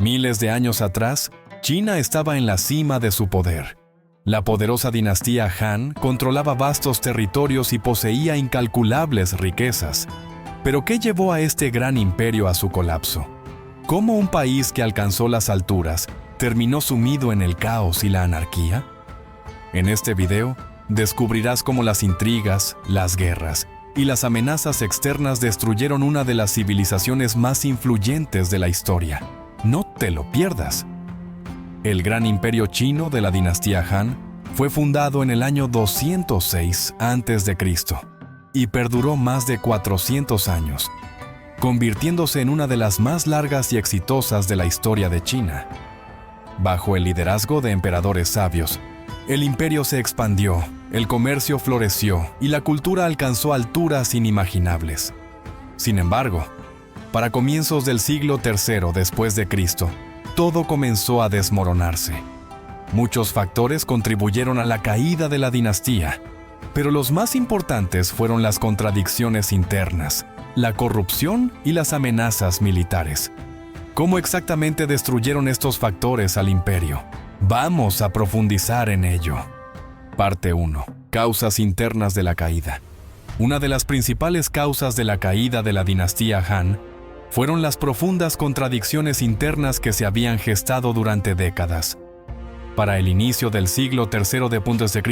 Miles de años atrás, China estaba en la cima de su poder. La poderosa dinastía Han controlaba vastos territorios y poseía incalculables riquezas. ¿Pero qué llevó a este gran imperio a su colapso? ¿Cómo un país que alcanzó las alturas terminó sumido en el caos y la anarquía? En este video, descubrirás cómo las intrigas, las guerras y las amenazas externas destruyeron una de las civilizaciones más influyentes de la historia. No te lo pierdas. El gran imperio chino de la dinastía Han fue fundado en el año 206 a.C. y perduró más de 400 años, convirtiéndose en una de las más largas y exitosas de la historia de China. Bajo el liderazgo de emperadores sabios, el imperio se expandió, el comercio floreció y la cultura alcanzó alturas inimaginables. Sin embargo, para comienzos del siglo III después de Cristo, todo comenzó a desmoronarse. Muchos factores contribuyeron a la caída de la dinastía, pero los más importantes fueron las contradicciones internas, la corrupción y las amenazas militares. ¿Cómo exactamente destruyeron estos factores al imperio? Vamos a profundizar en ello. Parte 1. Causas internas de la caída. Una de las principales causas de la caída de la dinastía Han fueron las profundas contradicciones internas que se habían gestado durante décadas. Para el inicio del siglo III d.C.,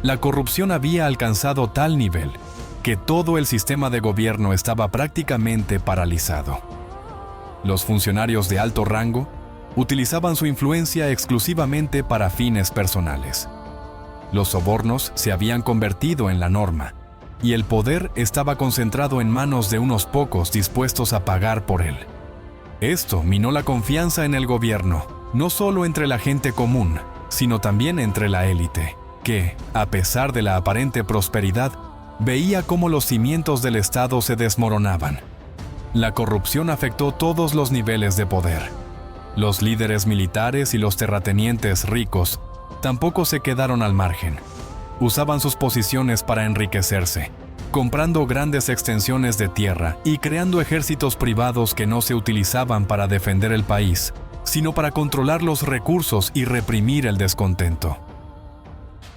la corrupción había alcanzado tal nivel que todo el sistema de gobierno estaba prácticamente paralizado. Los funcionarios de alto rango utilizaban su influencia exclusivamente para fines personales. Los sobornos se habían convertido en la norma, y el poder estaba concentrado en manos de unos pocos dispuestos a pagar por él. Esto minó la confianza en el gobierno, no solo entre la gente común, sino también entre la élite, que, a pesar de la aparente prosperidad, veía cómo los cimientos del Estado se desmoronaban. La corrupción afectó todos los niveles de poder. Los líderes militares y los terratenientes ricos tampoco se quedaron al margen. Usaban sus posiciones para enriquecerse, comprando grandes extensiones de tierra y creando ejércitos privados que no se utilizaban para defender el país, sino para controlar los recursos y reprimir el descontento.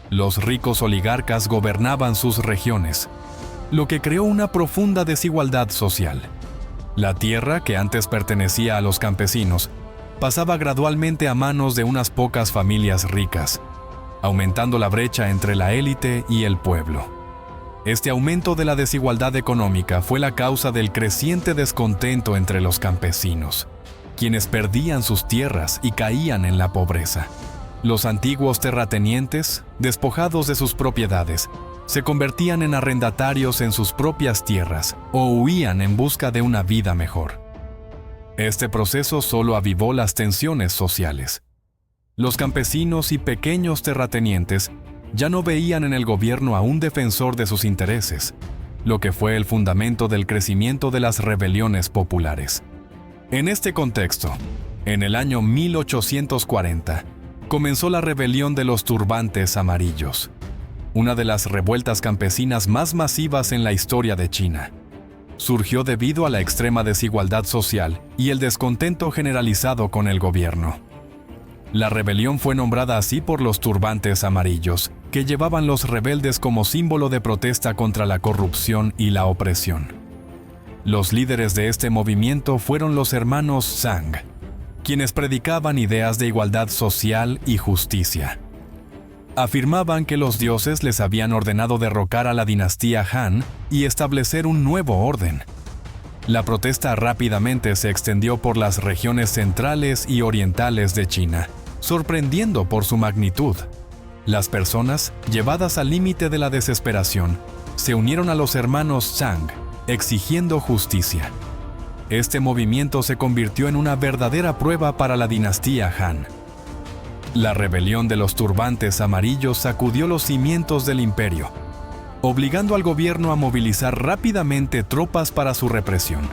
Los ricos oligarcas gobernaban sus regiones, lo que creó una profunda desigualdad social. La tierra, que antes pertenecía a los campesinos, pasaba gradualmente a manos de unas pocas familias ricas, aumentando la brecha entre la élite y el pueblo. Este aumento de la desigualdad económica fue la causa del creciente descontento entre los campesinos, quienes perdían sus tierras y caían en la pobreza. Los antiguos terratenientes, despojados de sus propiedades, se convertían en arrendatarios en sus propias tierras o huían en busca de una vida mejor. Este proceso solo avivó las tensiones sociales. Los campesinos y pequeños terratenientes ya no veían en el gobierno a un defensor de sus intereses, lo que fue el fundamento del crecimiento de las rebeliones populares. En este contexto, en el año 1840, comenzó la rebelión de los turbantes amarillos, una de las revueltas campesinas más masivas en la historia de China. Surgió debido a la extrema desigualdad social y el descontento generalizado con el gobierno. La rebelión fue nombrada así por los turbantes amarillos, que llevaban los rebeldes como símbolo de protesta contra la corrupción y la opresión. Los líderes de este movimiento fueron los hermanos Zhang, quienes predicaban ideas de igualdad social y justicia. Afirmaban que los dioses les habían ordenado derrocar a la dinastía Han y establecer un nuevo orden. La protesta rápidamente se extendió por las regiones centrales y orientales de China, sorprendiendo por su magnitud. Las personas, llevadas al límite de la desesperación, se unieron a los hermanos Zhang, exigiendo justicia. Este movimiento se convirtió en una verdadera prueba para la dinastía Han. La rebelión de los turbantes amarillos sacudió los cimientos del imperio, obligando al gobierno a movilizar rápidamente tropas para su represión.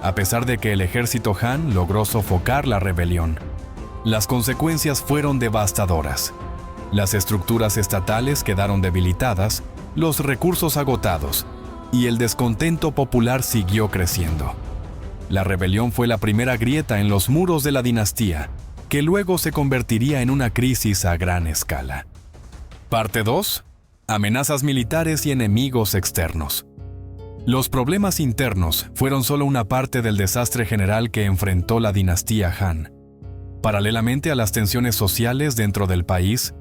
A pesar de que el ejército Han logró sofocar la rebelión, las consecuencias fueron devastadoras. Las estructuras estatales quedaron debilitadas, los recursos agotados, y el descontento popular siguió creciendo. La rebelión fue la primera grieta en los muros de la dinastía, que luego se convertiría en una crisis a gran escala. Parte 2. Amenazas militares y enemigos externos. Los problemas internos fueron solo una parte del desastre general que enfrentó la dinastía Han. Paralelamente a las tensiones sociales dentro del país,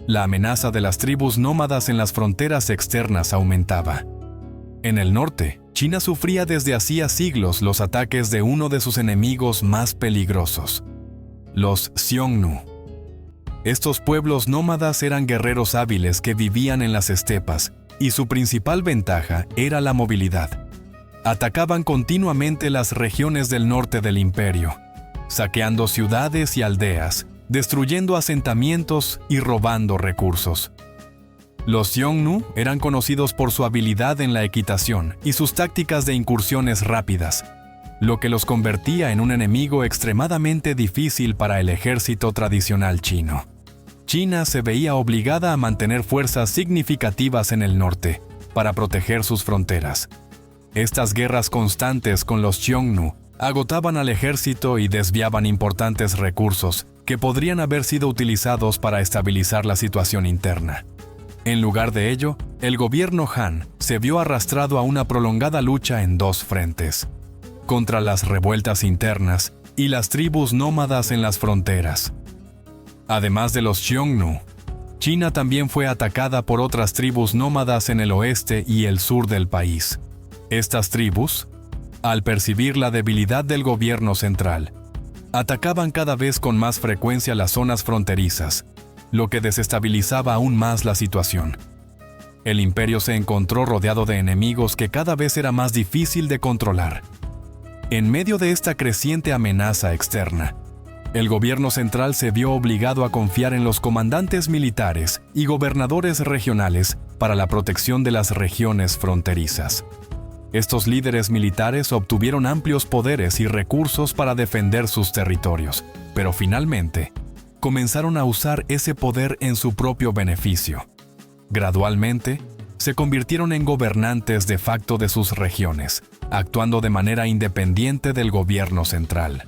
la amenaza de las tribus nómadas en las fronteras externas aumentaba. En el norte, China sufría desde hacía siglos los ataques de uno de sus enemigos más peligrosos, los Xiongnu. Estos pueblos nómadas eran guerreros hábiles que vivían en las estepas, y su principal ventaja era la movilidad. Atacaban continuamente las regiones del norte del imperio, saqueando ciudades y aldeas, destruyendo asentamientos y robando recursos. Los Xiongnu eran conocidos por su habilidad en la equitación y sus tácticas de incursiones rápidas, lo que los convertía en un enemigo extremadamente difícil para el ejército tradicional chino. China se veía obligada a mantener fuerzas significativas en el norte para proteger sus fronteras. Estas guerras constantes con los Xiongnu agotaban al ejército y desviaban importantes recursos que podrían haber sido utilizados para estabilizar la situación interna. En lugar de ello, el gobierno Han se vio arrastrado a una prolongada lucha en dos frentes, contra las revueltas internas y las tribus nómadas en las fronteras. Además de los Xiongnu, China también fue atacada por otras tribus nómadas en el oeste y el sur del país. Estas tribus, al percibir la debilidad del gobierno central, atacaban cada vez con más frecuencia las zonas fronterizas, lo que desestabilizaba aún más la situación. El imperio se encontró rodeado de enemigos que cada vez era más difícil de controlar. En medio de esta creciente amenaza externa, el gobierno central se vio obligado a confiar en los comandantes militares y gobernadores regionales para la protección de las regiones fronterizas. Estos líderes militares obtuvieron amplios poderes y recursos para defender sus territorios, pero finalmente comenzaron a usar ese poder en su propio beneficio. Gradualmente, se convirtieron en gobernantes de facto de sus regiones, actuando de manera independiente del gobierno central.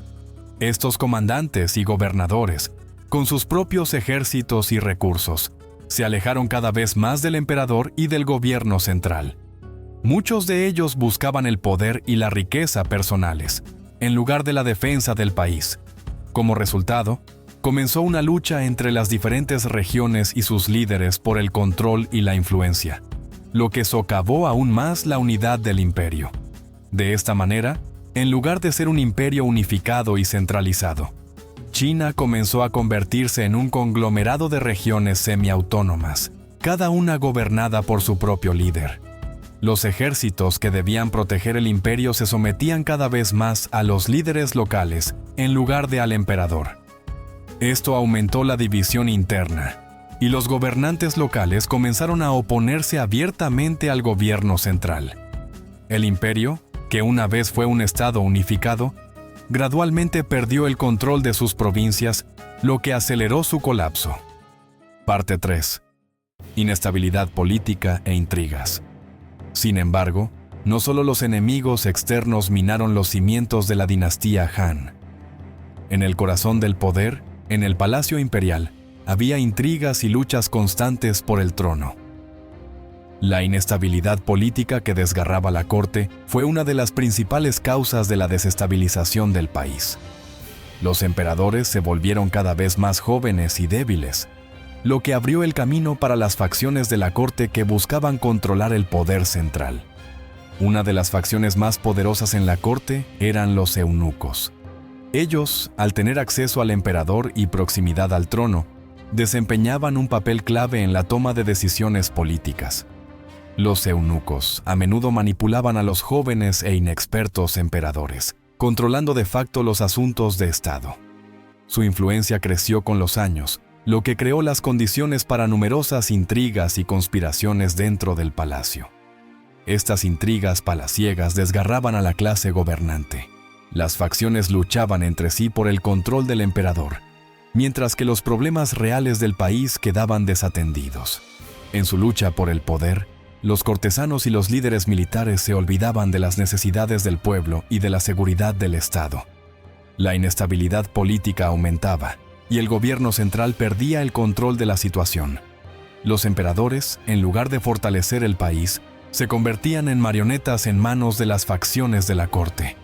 Estos comandantes y gobernadores, con sus propios ejércitos y recursos, se alejaron cada vez más del emperador y del gobierno central. Muchos de ellos buscaban el poder y la riqueza personales, en lugar de la defensa del país. Como resultado, comenzó una lucha entre las diferentes regiones y sus líderes por el control y la influencia, lo que socavó aún más la unidad del imperio. De esta manera, en lugar de ser un imperio unificado y centralizado, China comenzó a convertirse en un conglomerado de regiones semiautónomas, cada una gobernada por su propio líder. Los ejércitos que debían proteger el imperio se sometían cada vez más a los líderes locales en lugar de al emperador. Esto aumentó la división interna, y los gobernantes locales comenzaron a oponerse abiertamente al gobierno central. El imperio, que una vez fue un estado unificado, gradualmente perdió el control de sus provincias, lo que aceleró su colapso. Parte 3. Inestabilidad política e intrigas. Sin embargo, no solo los enemigos externos minaron los cimientos de la dinastía Han. En el corazón del poder, en el palacio imperial, había intrigas y luchas constantes por el trono. La inestabilidad política que desgarraba la corte fue una de las principales causas de la desestabilización del país. Los emperadores se volvieron cada vez más jóvenes y débiles, lo que abrió el camino para las facciones de la corte que buscaban controlar el poder central. Una de las facciones más poderosas en la corte eran los eunucos. Ellos, al tener acceso al emperador y proximidad al trono, desempeñaban un papel clave en la toma de decisiones políticas. Los eunucos a menudo manipulaban a los jóvenes e inexpertos emperadores, controlando de facto los asuntos de Estado. Su influencia creció con los años, lo que creó las condiciones para numerosas intrigas y conspiraciones dentro del palacio. Estas intrigas palaciegas desgarraban a la clase gobernante. Las facciones luchaban entre sí por el control del emperador, mientras que los problemas reales del país quedaban desatendidos. En su lucha por el poder, los cortesanos y los líderes militares se olvidaban de las necesidades del pueblo y de la seguridad del Estado. La inestabilidad política aumentaba y el gobierno central perdía el control de la situación. Los emperadores, en lugar de fortalecer el país, se convertían en marionetas en manos de las facciones de la corte.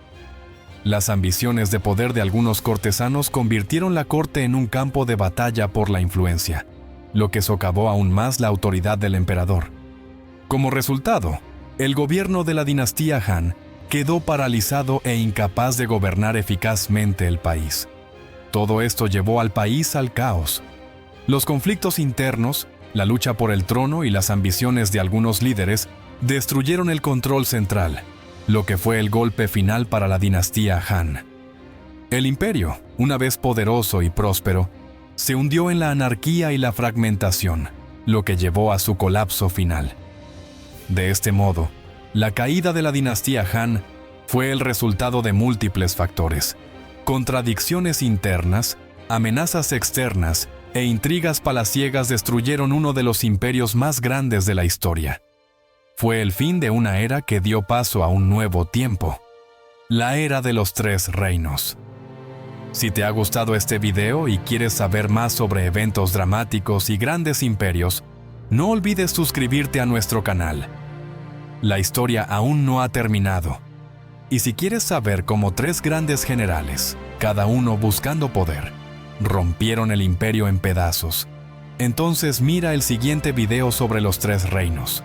Las ambiciones de poder de algunos cortesanos convirtieron la corte en un campo de batalla por la influencia, lo que socavó aún más la autoridad del emperador. Como resultado, el gobierno de la dinastía Han quedó paralizado e incapaz de gobernar eficazmente el país. Todo esto llevó al país al caos. Los conflictos internos, la lucha por el trono y las ambiciones de algunos líderes destruyeron el control central, lo que fue el golpe final para la dinastía Han. El imperio, una vez poderoso y próspero, se hundió en la anarquía y la fragmentación, lo que llevó a su colapso final. De este modo, la caída de la dinastía Han fue el resultado de múltiples factores: contradicciones internas, amenazas externas e intrigas palaciegas destruyeron uno de los imperios más grandes de la historia. Fue el fin de una era que dio paso a un nuevo tiempo, la era de los 3 reinos. Si te ha gustado este video y quieres saber más sobre eventos dramáticos y grandes imperios, no olvides suscribirte a nuestro canal. La historia aún no ha terminado. Y si quieres saber cómo 3 grandes generales, cada uno buscando poder, rompieron el imperio en pedazos, entonces mira el siguiente video sobre los 3 reinos.